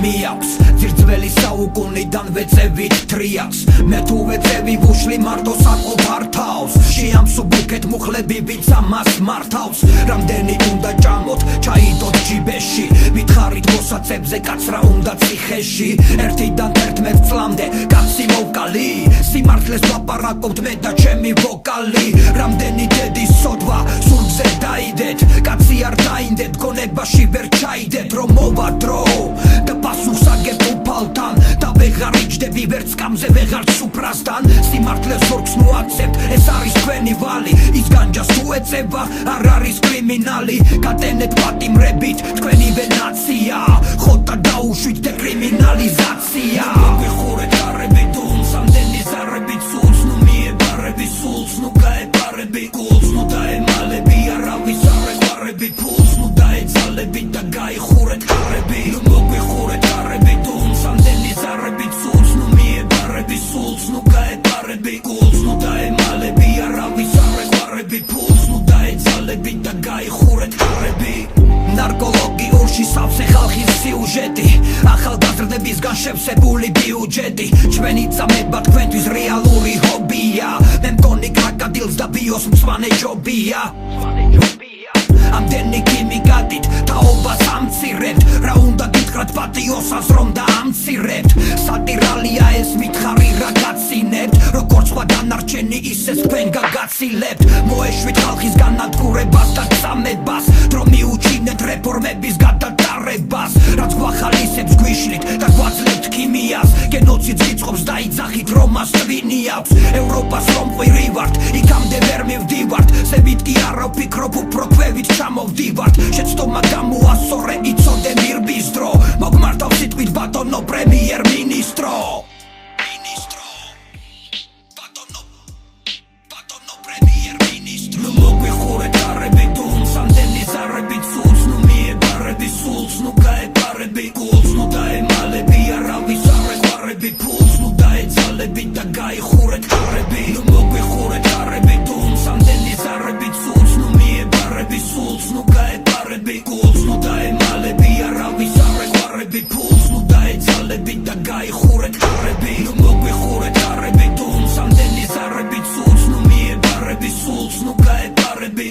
მიაქვს ძირძველი საუკუნიდან ვეწევით ტრიაკს მე თუ ვეწევი ვუშლი მარტო საკოლ ფართავს შეამსუბუქეთ მუხლები ვინც ამას მართავს რამდენი უნდა ჭამოთ ჩაიდოთ ჯიბეში ვითხარით მოსაცებზე კაცრა უნდა ციხეში ერთიდან 11 წლამდე კაცი მოვკალი სიმართლეს ვაპარაკობთ მე და ჩემი ვოკალი რამდენი დედის სოდვა სულზე დაიდეთ კაცი არ დაინდეთ გონებაში ვერ ჩაიდეთ რომ მოვა დრო და პასუხს აგებ უფალთან და ვეღარ იჯდები ვერც კამზე ვეღარ სუფრასთან სიმართლეს ზორგს მოაცებთ ეს არის თქვენი ვალი ის განჯას თუ ეწევა არ არის კრიმინალი გატენეთ პატიმრებით თქვენივე ნაცია ხოთა დაუშვით დეკრიმინალიზაცია მოგეხურეთ არები დუმს ამდენი ზარები ცულს ნუ მიებარები სულს ნუ გაეპარები გულს ნუ დაემალები არავის არ ეყარები ფულს ნუ დაეძალები და გაიხურეთ არები ნუ მოგეხურეთ არები დუმს ამდენი ზარები ცულს ნუ მიებარები სულს ნუ გაეპარები გულს ნუ დაემალები არავის არ ეყარები ფულს ნუ დაეძალები და გაიხურეთ არები ნარკოლოგიურში სავსე ხალხის სიუჟეტი ახალგაზრდებისგან შევსებული ბიუჯეტი ჩვენი წამება თქვენთვის რეალური ჰობია მე მგონი კრაკადილს და ბიოს მწვანე ჯობია ამდენი ქიმიკატით თაობას ამცირებთ რა უნდა გითხრათ პატიოსას რომ დაამცირებთ სატირალია ეს მითხარი რა გაცინებთ როგორც სხვა დანარჩენი ისე თქვენ გაგაცილებთ მოეშვით ხალხის განადგურებას და წამებას რომ მიუჩინეთ რეფორმების გადატარებას რაც გვახალისებს გვიშლით და გვაძლევთ ქიმიას გენოციდს გიწყობს და იძახით რომ მას ტვინი აქვს ევროპას რომ ყვირივართ იქამდე ვერ მივდივართ ზევით კი არა ვფიქრობ უფრო ქვევით ჩამოვდივართ შეცდომა გამოასორე იცოდე მირბის დრო მოგმართავ სიტყვით ბატონო პრემიერ მინისტრო პრემიერ მინისტრო ნუ მოგვიხურეთ არები დუმს ამდენი ზარები ცულს ნუ მიებარები სულს ნუ გაეპარები გულს ნუ დაემალები არავის არ ეყარები ფულს ნუ დაეძალები და გაიხურეთ არები ნუ მოგვიხურეთ არები დუმს ამდენი ზარები ცულს ნუ მიებარები სულს ნუ გაეპარები გულს ნუ დაემალები არავის არ ეყარები ფულს ნუ დაეძალები და გაიხურეთ არები ნუ მოგვიხურეთ არები დუმს ამდენი ზარები ცულს ნუ მიებარები სულს ნუ გაეპარები